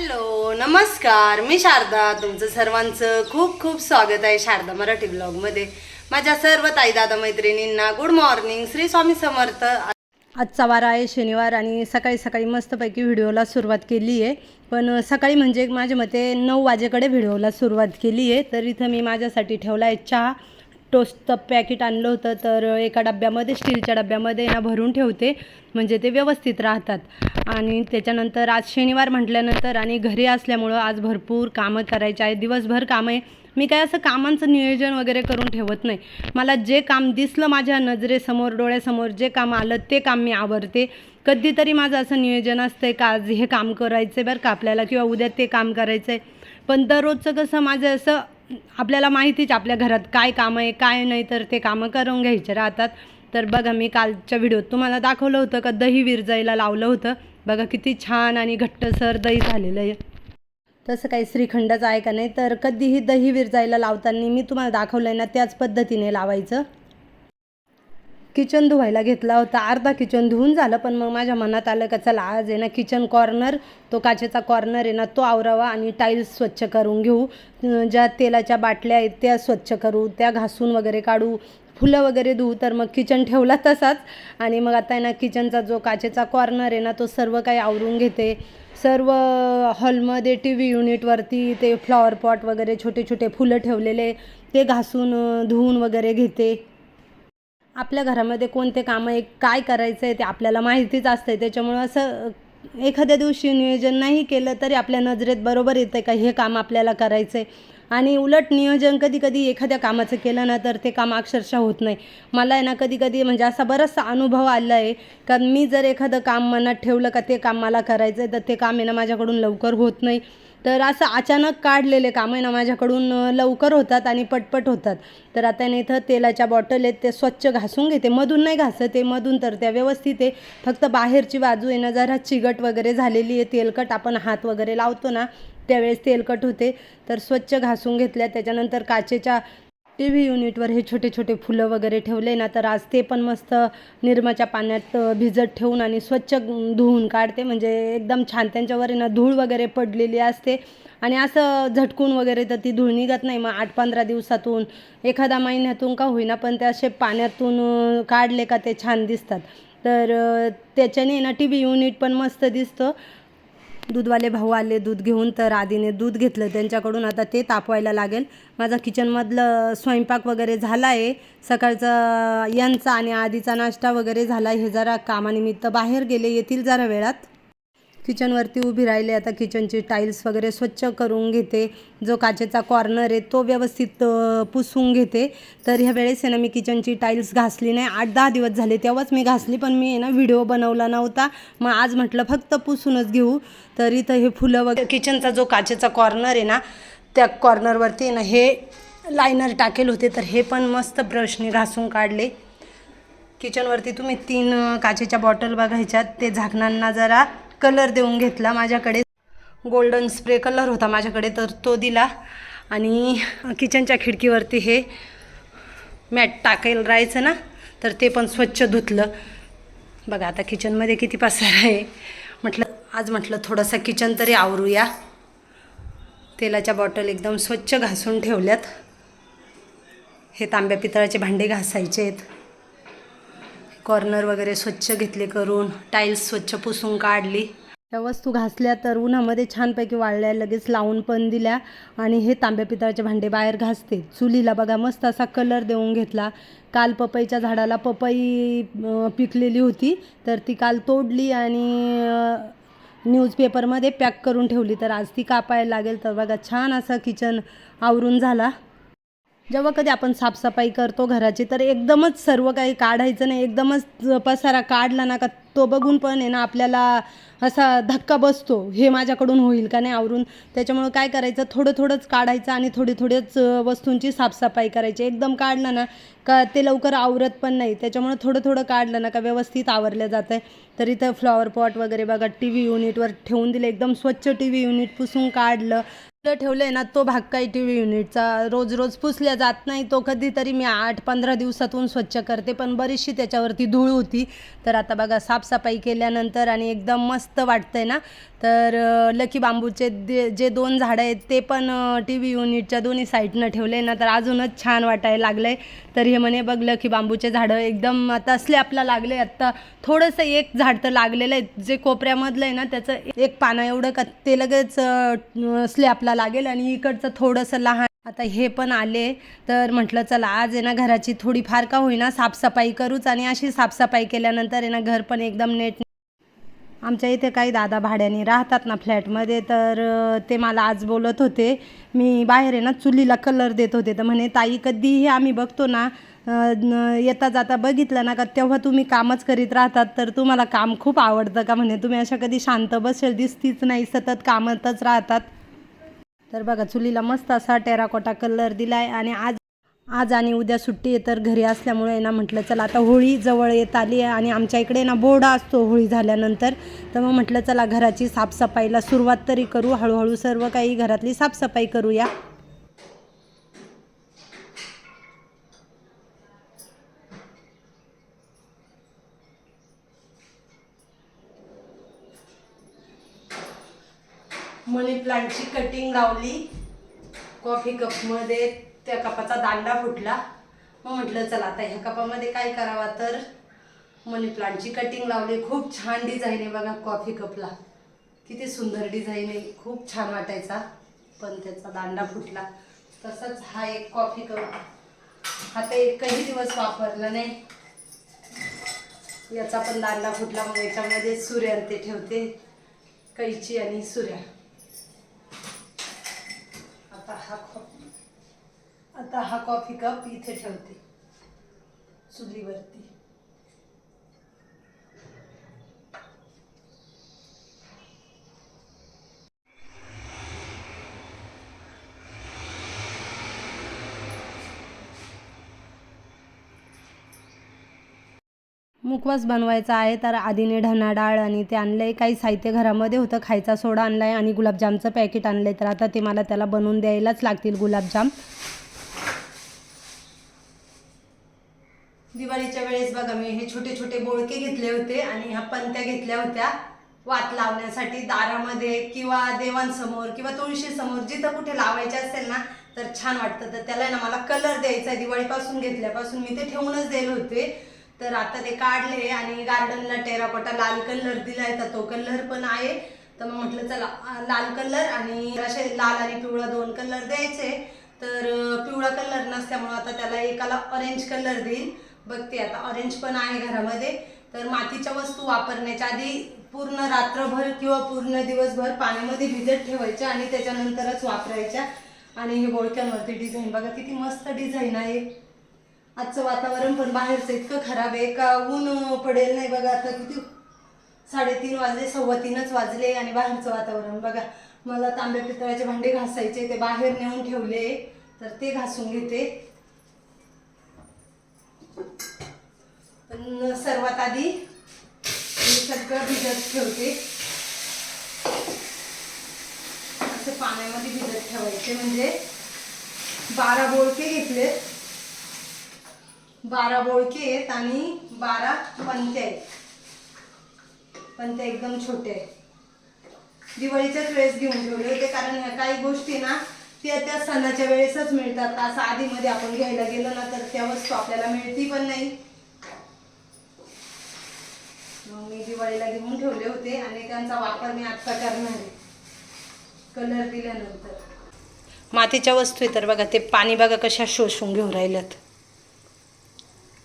Hello नमस्कार, मी शारदा. तुमचं सर्वांचं खूप खूप स्वागत आहे शारदा मराठी ब्लॉगमध्ये. माझ्या सर्व ताई दादा मैत्रिणींना गुड मॉर्निंग. श्री स्वामी समर्थ. आजचा वार आहे शनिवार आणि सकाळी सकाळी मस्तपैकी व्हिडिओला सुरुवात केली आहे. पण सकाळी म्हणजे माझ्या मते 9 वाजेकडे व्हिडिओला सुरुवात केली आहे. तर इथं मी माझ्यासाठी ठेवला आहे चहा. टोस्टचं पॅकेट आणलं होतं, तर एका डब्यामध्ये स्टीलच्या डब्यामध्ये ना भरून ठेवते, म्हणजे ते व्यवस्थित राहतात. आणि त्याच्यानंतर आज शनिवार म्हटल्यानंतर आणि घरी असल्यामुळं आज भरपूर कामं करायची आहे. दिवसभर कामं आहे. मी काय असं कामांचं नियोजन वगैरे करून ठेवत नाही. मला जे काम दिसलं माझ्या नजरेसमोर डोळ्यासमोर जे काम आलं ते काम मी आवरते. कधीतरी माझं असं नियोजन असतं आहे का आज हे काम करायचं आहे बरं का आपल्याला, किंवा उद्या ते काम करायचं आहे. पण दररोजचं कसं माझं असं आपल्याला माहितीच आपल्या घरात काय कामं आहे काय नाही, तर ते कामं करून घ्यायचे राहतात. तर बघा, मी कालच्या व्हिडिओत तुम्हाला दाखवलं होतं का दही विरजायला लावलं होतं. बघा किती छान आणि घट्टसर दही झालेलं आहे. तसं काही श्रीखंडच आहे का नाही, तर कधीही दही विरजायला लावताना मी तुम्हाला दाखवलं आहे ना त्याच पद्धतीने लावायचं. किचन धुवायला घेतला होता, अर्धा किचन धुवून झालं. पण मग माझ्या मनात आलं का चला आज आहे ना किचन कॉर्नर, तो काचेचा कॉर्नर आहे ना तो आवरावा आणि टाईल्स स्वच्छ करून घेऊ. ज्या तेलाच्या बाटल्या आहेत त्या स्वच्छ करू, त्या घासून वगैरे काढू, फुलं वगैरे धुऊ. तर मग किचन ठेवला तसाच. आणि मग आता आहे ना किचनचा जो काचेचा कॉर्नर आहे ना तो सर्व काही आवरून घेते. सर्व हॉलमध्ये टी व्ही युनिटवरती ते फ्लॉवर पॉट वगैरे छोटे छोटे फुलं ठेवलेले ते घासून धुवून वगैरे घेते. आपल्या घरामध्ये कोणते कामं आहे काय करायचं आहे ते आपल्याला माहितीच असतं. त्याच्यामुळं असं एखाद्या दिवशी नियोजन नाही केलं तरी आपल्या नजरेत बरोबर येतं का हे काम आपल्याला करायचं आहे. आणि उलट नियोजन कधी कधी एखाद्या कामाचं केलं ना तर ते काम अक्षरशः होत नाही. मला आहे ना कधी कधी म्हणजे असा बराचसा अनुभव आला आहे, कारण मी जर एखादं काम मनात ठेवलं का ते काम मला करायचं आहे तर ते काम आहे ना माझ्याकडून लवकर होत नाही. तर असं अचानक काढलेले कामं आहे ना माझ्याकडून लवकर होतात आणि पटपट होतात. तर आता ना इथं तेलाच्या बॉटल आहेत ते स्वच्छ घासून घेते. मधून नाही घासत आहे, मधून तर त्या व्यवस्थित आहे. फक्त बाहेरची बाजू आहे ना जरा चिगट वगैरे झालेली आहे, तेलकट आपण हात वगैरे लावतो ना त्यावेळेस तेलकट होते. तर स्वच्छ घासून घेतल्या. त्याच्यानंतर काचेच्या टी व्ही युनिटवर हे छोटे छोटे फुलं वगैरे ठेवले ना, तर आज ते पण मस्त निरमाच्या पाण्यात भिजत ठेवून आणि स्वच्छ धुवून काढते. म्हणजे एकदम छान त्यांच्यावर आहे ना धूळ वगैरे पडलेली असते आणि असं झटकून वगैरे तर ती धूळ निघत नाही. मग 8-15 दिवसातून एखादा महिन्यातून का होईना पण ते असे पाण्यातून काढले का ते छान दिसतात. तर त्याच्याने ना टी व्ही युनिट पण मस्त दिसतं. दूधवाले भाऊ आले दूध घेऊन, तर आधीने दूध घेतलं त्यांच्याकडून. आता ते तापवायला लागेल. माझा किचनमधलं स्वयंपाक वगैरे झाला आहे. सकाळचा यांचा आणि आधीचा नाश्ता वगैरे झाला. हे जरा कामानिमित्त बाहेर गेले, येतील जरा वेळात. किचनवरती उभी राहिले. आता किचनची टाईल्स वगैरे स्वच्छ करून घेते. जो काचेचा कॉर्नर आहे तो व्यवस्थित पुसून घेते. तर ह्या वेळेस आहे ना मी किचनची टाईल्स घासली नाही. 8-10 दिवस झाले तेव्हाच मी घासली, पण मी आहे ना व्हिडिओ बनवला नव्हता. मग आज म्हटलं फक्त पुसूनच घेऊ. तर इथं हे फुलं वगैरे किचनचा जो काचेचा कॉर्नर आहे ना त्या कॉर्नरवरती ना हे लायनर टाकेल होते, तर हे पण मस्त ब्रशने घासून काढले. किचनवरती तुम्ही 3 काचेच्या बॉटल बघायच्यात. ते झाकणांना जरा कलर देऊन घेतला. माझ्याकडे गोल्डन स्प्रे कलर होता माझ्याकडे, तर तो दिला. आणि किचनच्या खिडकीवरती हे मॅट टाकायला राहायचं ना, तर ते पण स्वच्छ धुतलं. बघा आता किचनमध्ये किती पसारा आहे. म्हटलं थोडंसं किचन तरी आवरूया. तेलाच्या बॉटल एकदम स्वच्छ घासून ठेवल्यात. हे तांब्या पितळाचे भांडे घासायचे आहेत. कॉर्नर वगैरे स्वच्छ घेतले करून. टाईल्स स्वच्छ पुसून काढली. त्या वस्तू घासल्या तर उन्हामध्ये छानपैकी वाळल्या, लगेच लावून पण दिल्या. आणि हे तांब्या पितळाचे भांडे बाहेर घासते. चुलीला बघा मस्त असा कलर देऊन घेतला. काल पपईच्या झाडाला पपई पिकलेली होती, तर ती काल तोडली आणि न्यूजपेपरमध्ये पॅक करून ठेवली. तर आज ती कापायला लागेल. तर बघा छान असं किचन आवरून झाला. जेव्हा कधी आपण साफसफाई करतो घराची, तर एकदमच सर्व काही काढायचं नाही. एकदमच पसारा काढला ना का तो बघून पण आहे ना आपल्याला असा धक्का बसतो, हे माझ्याकडून होईल का नाही आवरून. त्याच्यामुळं काय करायचं, थोडं थोडंच काढायचं आणि थोडीच वस्तूंची साफसफाई करायची. एकदम काढलं ना का ते लवकर आवरत पण नाही. त्याच्यामुळं थोडं काढलं ना का व्यवस्थित आवरलं जातं. तर इथं फ्लॉवर पॉट वगैरे बघा टी व्ही युनिटवर ठेवून दिले. एकदम स्वच्छ टी व्ही युनिट पुसून काढलं. ठेवले ना तो भाग काही टीव्ही युनिटचा रोज रोज पुसल्या जात नाही. तो कधीतरी मी 8-15 दिवसातून स्वच्छ करते, पण बरीचशी त्याच्यावरती धूळ होती. तर आता बघा साफसफाई केल्यानंतर आणि एकदम मस्त वाटतंय ना. तर लकी बांबूचे जे 2 झाडं आहेत ते पण टीव्ही युनिटच्या दोन्ही साईडनं ठेवले ना, तर अजूनच छान वाटायला लागलंय. तर हे म्हणे बघ लकी बांबूचे झाडं एकदम आता स्लॅपला लागले. आत्ता थोडंसं एक झाड तर लागलेलं आहे, जे कोपऱ्यामधलं आहे ना त्याचं एक पानं एवढं का ते लगेच स्लॅपला लागेल आणि इकडचं थोडंसं लहान. आता हे पण आले. तर म्हटलं चला आज आहे ना घराची थोडीफार का होईना साफसफाई करूच, आणि अशी साफसफाई केल्यानंतर आहे ना घर पण एकदम नीट. आमच्या इथे काही दादा भाड्याने राहतात ना फ्लॅटमध्ये, तर ते मला आज बोलत होते. मी बाहेर आहे ना चुलीला कलर देत होते, तर म्हणे ताई कधीही आम्ही बघतो ना येता जाता बघितलं ना का तेव्हा तुम्ही कामच करीत राहतात, तर तुम्हाला काम खूप आवडतं का म्हणे, तुम्ही अशा कधी शांत बसेल दिसतीच नाही, सतत कामातच राहतात. तर बघा चुलीला मस्त असा टेराकोटा कलर दिला आहे. आणि आज आज आणि उद्या सुट्टी आहे, तर घरी असल्यामुळे ना म्हटलं चला आता होळी जवळ येत आली आहे आणि आमच्या इकडे ना बोर्डा असतो होळी झाल्यानंतर. तर मग म्हटलं चला घराची साफसफाईला सुरुवात तरी करू, हळूहळू सर्व काही घरातली साफसफाई करूया. मनी प्लांटची कटिंग लावली कॉफी कपमध्ये, त्या कपाचा दांडा फुटला. मग म्हटलं चला आता ह्या कपामध्ये काय करावा, तर मनी प्लांटची कटिंग लावली. खूप छान डिझाईन आहे बघा कॉफी कपला, किती सुंदर डिझाईन आहे, खूप छान वाटायचा, पण त्याचा दांडा फुटला. तसंच हा एक कॉफी कप आता एकही दिवस वापरला नाही, याचा पण दांडा फुटला. मग याच्यामध्ये सुऱ्या ते ठेवते, कैची आणि सुऱ्या. आता हा कॉफी कप इथे ठेवते चुलीवरती. मुखवास बनवायचा आहे, तर आधीने धना डाळ आणि ते आणलंय. काही साहित्य घरामध्ये होतं, खायचा सोडा आणलाय आणि गुलाबजामचं पॅकेट आणलंय. तर आता ते मला त्याला बनवून द्यायलाच लागतील गुलाबजाम. दिवाळीच्या वेळेस बघा मी हे छोटे छोटे बोळके घेतले होते आणि ह्या पंत्या घेतल्या होत्या वात लावण्यासाठी दारामध्ये किंवा देवांसमोर किंवा तुळशीसमोर जिथं कुठे लावायचे असेल ना तर छान वाटतं. तर त्याला ना मला कलर द्यायचा आहे, दिवाळीपासून घेतल्यापासून मी ते ठेवूनच दिले होते. तर आता ते काढले आणि गार्डनला टेराकोटा लाल कलर दिलाय, तर तो कलर पण आहे. तर मग म्हटलं चला लाल कलर आणि असे लाल आणि पिवळा 2 कलर द्यायचे. तर पिवळा कलर नसल्यामुळे आता त्याला एकाला ऑरेंज कलर देईल. बघते आता ऑरेंज पण आहे घरामध्ये. तर मातीच्या वस्तू वापरण्याच्या आधी पूर्ण रात्रभर किंवा पूर्ण दिवसभर पाण्यामध्ये भिजत ठेवायच्या आणि त्याच्यानंतरच वापरायच्या. आणि हे बोळक्यांवरती डिझाईन बघा किती मस्त डिझाईन आहे. आजचं वातावरण पण बाहेरचं इतकं खराब आहे का ऊन पडेल नाही बघा. आता किती 3:30 वाजले, 3:15च वाजले आणि बाहेरचं वातावरण बघा. मला तांब्या पितळाचे भांडे घासायचे, ते बाहेर नेऊन ठेवले, तर ते घासून घेते. पण सर्वात आधी हे सगळं भिजत ठेवते. असं पाण्यामध्ये भिजत ठेवायचे. म्हणजे 12 बोळके घेतले, 12 बोळके आहेत आणि 12 पंत्या आहेत. पंत्या एकदम छोटे आहेत. दिवाळीच्याच वेळेस घेऊन ठेवले होते, कारण ह्या काही गोष्टी ना त्या सणाच्या वेळेसच मिळतात. असं आधीमध्ये आपण घ्यायला गेलो ना तर त्या वस्तू आपल्याला मिळती पण नाही. मग मी दिवाळीला घेऊन ठेवले होते आणि त्यांचा वापर मी आत्ता करणार आहे कलर दिल्यानंतर. मातीच्या वस्तू आहे तर बघा ते पाणी बघा कशा शोषून घेऊन राहिल्यात.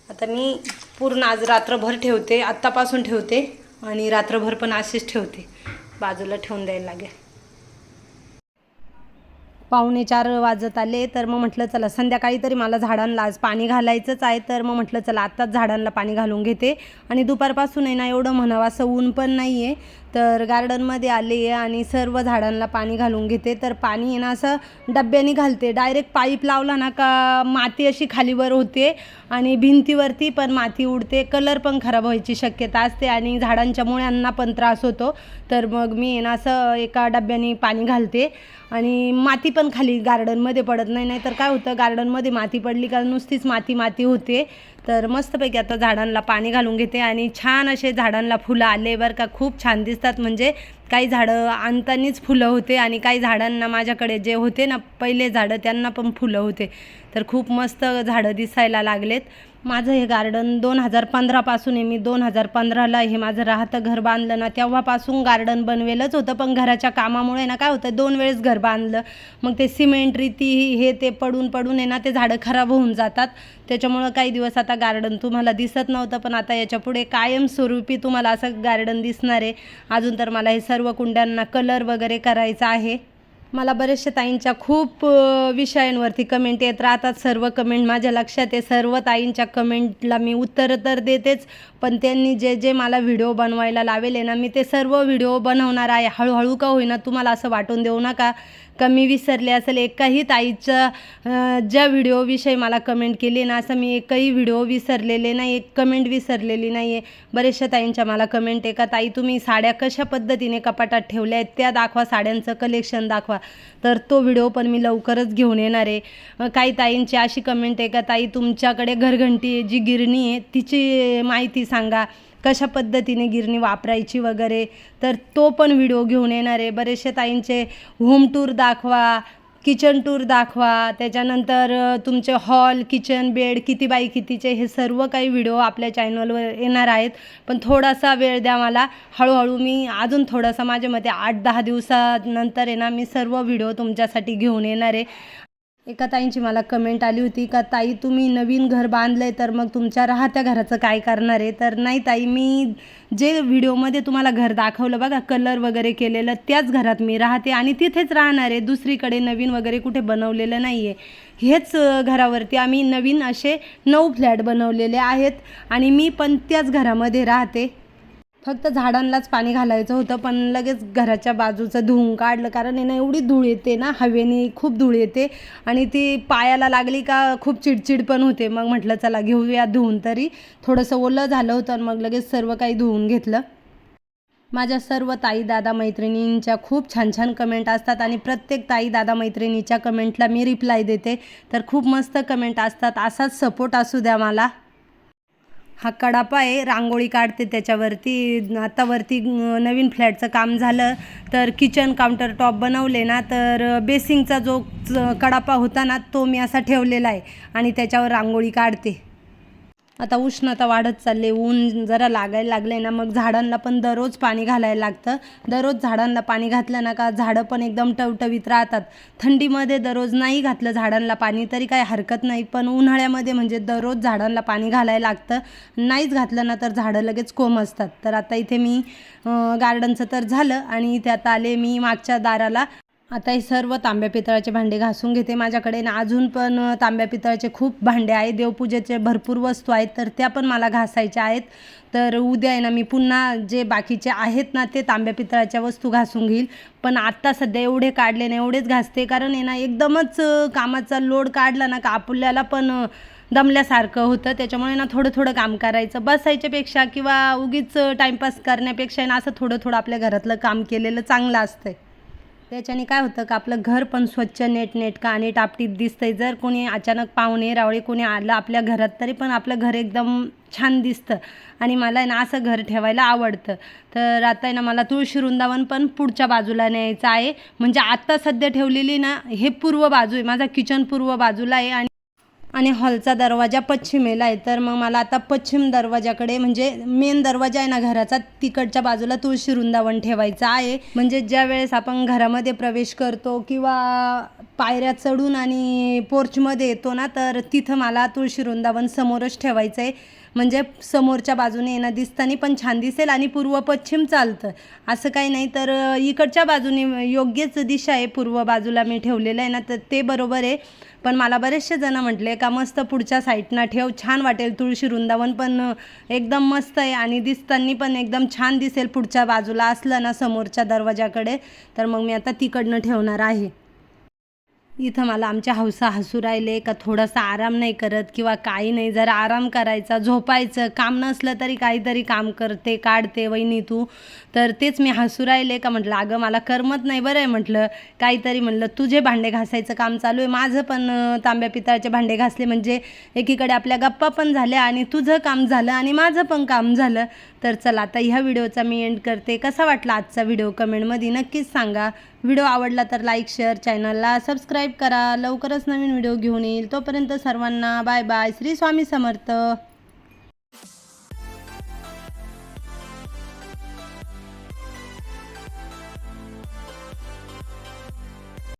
आता मी पूर्ण आज रात्रभर ठेवते, आत्तापासून ठेवते आणि रात्रभर पण असेच ठेवते, बाजूला ठेवून द्यायला लागेल. 3:45 वाजत आले. तर मग म्हटलं चला संध्याकाळी तरी मला झाडांना आज पाणी घालायचंच आहे. तर मग म्हटलं चला आत्ताच झाडांना पाणी घालून घेते. आणि दुपारपासून आहे ना एवढं म्हणावं असं ऊन पण नाही आहे. तर गार्डनमध्ये आले आणि सर्व झाडांना पाणी घालून घेते. तर पाणी आहे ना असं डब्याने घालते, डायरेक्ट पाईप लावला ना का माती अशी खालीवर होते आणि भिंतीवरती पण माती उडते, कलर पण खराब व्हायची शक्यता असते आणि झाडांच्या मुळ्यांना पण त्रास होतो. तर मग मी आहे ना असं एका डब्याने पाणी घालते आणि माती पण खाली गार्डनमध्ये पडत नाही. नाही तर काय होतं, गार्डनमध्ये माती पडली का नुसतीच माती माती होते. तर मस्तपैकी आता झाडांना पाणी घालून घेते आणि छान असे झाडांना फुलं आले बरं का, खूप छान दिसतात. म्हणजे काही झाडं आणतानीच फुलं होते आणि काही झाडांना माझ्याकडे जे होते ना पहिले झाडं त्यांना पण फुलं होते. तर खूप मस्त झाडं दिसायला लागलेत. माझं हे गार्डन 2015पासून आहे. मी 2015ला हे माझं राहतं घर बांधलं ना तेव्हापासून गार्डन बनवेलच होतं, पण घराच्या कामामुळे ना काय होतं 2 वेळेस घर बांधलं, मग ते सिमेंट रीती हे ते पडून पडून आहे ना ते झाडं खराब होऊन जातात. त्याच्यामुळं काही दिवस आता गार्डन तुम्हाला दिसत नव्हतं, पण आता याच्यापुढे कायमस्वरूपी तुम्हाला असं गार्डन दिसणार आहे. अजून तर मला हे सर्व कुंड्यांना कलर वगैरे करायचा आहे. मला बऱ्याचशा ताईंच्या खूप विषयांवरती कमेंट येत राहतात. सर्व कमेंट माझ्या लक्षात आहे. सर्व ताईंच्या कमेंटला मी उत्तरं तर देतेच, पण त्यांनी जे जे मला व्हिडिओ बनवायला लावेले ना मी ते सर्व व्हिडिओ बनवणार आहे. हळूहळू का होईना, तुम्हाला असं वाटून देऊ नका का मी विसरले असेल एकाही ताईचं ज्या व्हिडिओविषयी मला कमेंट केली ना, असं मी एकही व्हिडिओ विसरलेले नाही, एक कमेंट विसरलेली नाही आहे. बऱ्याचशा ताईंच्या मला कमेंट आहे का ताई तुम्ही साड्या कशा पद्धतीने कपाटात ठेवल्या आहेत त्या दाखवा, साड्यांचं कलेक्शन दाखवा. तर तो व्हिडिओ पण मी लवकरच घेऊन येणार आहे. काही ताईंची अशी कमेंट आहे का ताई तुमच्याकडे घरघंटी जी गिरणी आहे तिची माहिती सांगा, कशा पद्धतीने गिरणी वापरायची वगैरे. तर तो पण व्हिडिओ घेऊन येणार आहे. बरेचसे ताईंचे होम टूर दाखवा, किचन टूर दाखवा, त्याच्यानंतर तुमचे हॉल, किचन, बेड किती बाय कितीचे, हे सर्व काही व्हिडिओ आपल्या चॅनलवर येणार आहेत. पण थोडासा वेळ द्या मला, हळूहळू मी अजून थोडंसं माझ्या मते 8-10 दिवसानंतर आहे ना मी सर्व व्हिडिओ तुमच्यासाठी घेऊन येणार आहे. एका ताईंची मला कमेंट आली होती का ताई तुम्ही नवीन घर बांधलं आहे तर मग तुमच्या राहत्या घराचं काय करणार आहे. तर नाही ताई, मी जे व्हिडिओमध्ये तुम्हाला घर दाखवलं बघा कलर वगैरे केलेलं, त्याच घरात मी राहते आणि तिथेच राहणार आहे. दुसरीकडे नवीन वगैरे कुठे बनवलेलं नाही आहे. हेच घरावरती आम्ही नवीन असे 9 फ्लॅट बनवलेले आहेत आणि मी पण त्याच घरामध्ये राहते. फक्त झाडांनाच पाणी घालायचं होतं, पण लगेच घराच्या बाजूचं धुवून काढलं, कारण आहे ना एवढी धूळ येते ना, हवेने खूप धूळ येते आणि ती पायाला लागली का खूप चिडचिड पण होते. मग म्हटलं चला घेऊया धुवून, तरी थोडंसं ओलं झालं होतं आणि मग लगेच सर्व काही धुवून घेतलं. माझ्या सर्व ताई दादा मैत्रिणींच्या खूप छान छान कमेंट असतात आणि प्रत्येक ताई दादा मैत्रिणीच्या कमेंटला मी रिप्लाय देते. तर खूप मस्त कमेंट असतात, असाच सपोर्ट असू द्या मला. हा कडापा आहे, रांगोळी काढते त्याच्यावरती. आता वरती नवीन फ्लॅटचं काम झालं तर किचन काउंटर टॉप बनवले ना, तर बेसिंगचा जो कडापा होता ना तो मी असा ठेवलेला आहे आणि त्याच्यावर रांगोळी काढते. आता उष्णता वाढत चालले, ऊन जरा लागायला लागले ना, मग झाडांना पण दररोज पाणी घालायला लागतं. दररोज झाडांना पाणी घातलं ना का झाडं पण एकदम टवटवीत राहतात. थंडीमध्ये दररोज नाही घातलं झाडांना पाणी तरी काही हरकत नाही, पण उन्हाळ्यामध्ये म्हणजे दररोज झाडांना पाणी घालायला लागतं. नाहीच घातलं ना तर झाडं लगेच कोमेजतात. तर आता इथे मी गार्डनचं तर झालं आणि इथे आता आले मी मागच्या दाराला. आता हे सर्व तांब्या पितळाचे भांडे घासून घेते. माझ्याकडे ना अजून पण तांब्या पितळाचे खूप भांडे आहेत, देवपूजेचे भरपूर वस्तू आहेत, तर त्या पण मला घासायच्या आहेत. तर उद्या आहे ना मी पुन्हा जे बाकीचे आहेत ना ते तांब्या पितळाच्या वस्तू घासून घेईल. पण आत्ता सध्या एवढे काढले ना एवढेच घासते, कारण आहे ना एकदमच कामाचा लोड काढला ना का आपल्याला पण दमल्यासारखं होतं. त्याच्यामुळे ना थोडं थोडं काम करायचं, बसायच्यापेक्षा किंवा उगीच टाईमपास करण्यापेक्षा ना असं थोडं थोडं आपल्या घरातलं काम केलेलं चांगलं असतं. त्याच्याने काय होतं का आपलं घर पण स्वच्छ नेटनेटकं आणि टापटीप दिसतंय. जर कोणी अचानक पाहुणे रावळे कोणी आलं आपल्या घरात तरी पण आपलं घर एकदम छान दिसतं आणि मला ना असं घर ठेवायला आवडतं. तर आता आहे ना मला तुळशी वृंदावन पण पुढच्या बाजूला न्यायचं आहे. म्हणजे आत्ता सध्या ठेवलेली ना हे पूर्व बाजू आहे, माझा किचन पूर्व बाजूला आहे आणि हॉलचा दरवाजा पश्चिमेला आहे. तर मग मला आता पश्चिम दरवाजाकडे म्हणजे मेन दरवाजा आहे ना घराचा तिकडच्या बाजूला तुळशी वृंदावन ठेवायचं आहे. म्हणजे ज्या वेळेस आपण घरामध्ये प्रवेश करतो किंवा पायऱ्या चढून आणि पोर्चमध्ये येतो ना, तर तिथं मला तुळशी वृंदावन समोरच ठेवायचं आहे. म्हणजे समोरच्या बाजूने येणं दिसताना पण छान दिसेल आणि पूर्व पश्चिम चालतं असं काही नाही. तर इकडच्या बाजूने योग्यच दिशा आहे, पूर्व बाजूला मी ठेवलेलं आहे ना, तर ते बरोबर आहे. पण मला बरेचसे जण म्हटले का मस्त पुढच्या साईडनं ठेव, छान वाटेल. तुळशी वृंदावन पण एकदम मस्त आहे आणि दिसताना पण एकदम छान दिसेल पुढच्या बाजूला असलं ना, समोरच्या दरवाजाकडे. तर मग मी आता तिकडनं ठेवणार आहे. इथं मला आमच्या हौसा हसू राहिले का थोडासा आराम नाही करत किंवा काही नाही, जरा आराम करायचा, झोपायचं, काम नसलं तरी काहीतरी काम करते काढते वहिनी तू. तर तेच मी हसू राहिले का म्हटलं अगं मला करमत नाही बरं आहे म्हटलं काहीतरी. म्हणलं तुझे भांडे घासायचं काम चालू आहे, माझं पण तांब्या पितळाचे भांडे घासले म्हणजे एकीकडे आपल्या गप्पा पण झाल्या आणि तुझं काम झालं आणि माझं पण काम झालं. तर चला आता ह्या व्हिडिओचा मी एंड करते. कसा वाटला आजचा व्हिडिओ कमेंटमध्ये नक्कीच सांगा. व्हिडिओ आवडला तर लाईक शेअर, चॅनलला सबस्क्राईब करा. लवकरच नवीन व्हिडिओ घेऊन येईल. तोपर्यंत सर्वांना बाय बाय. श्री स्वामी समर्थ.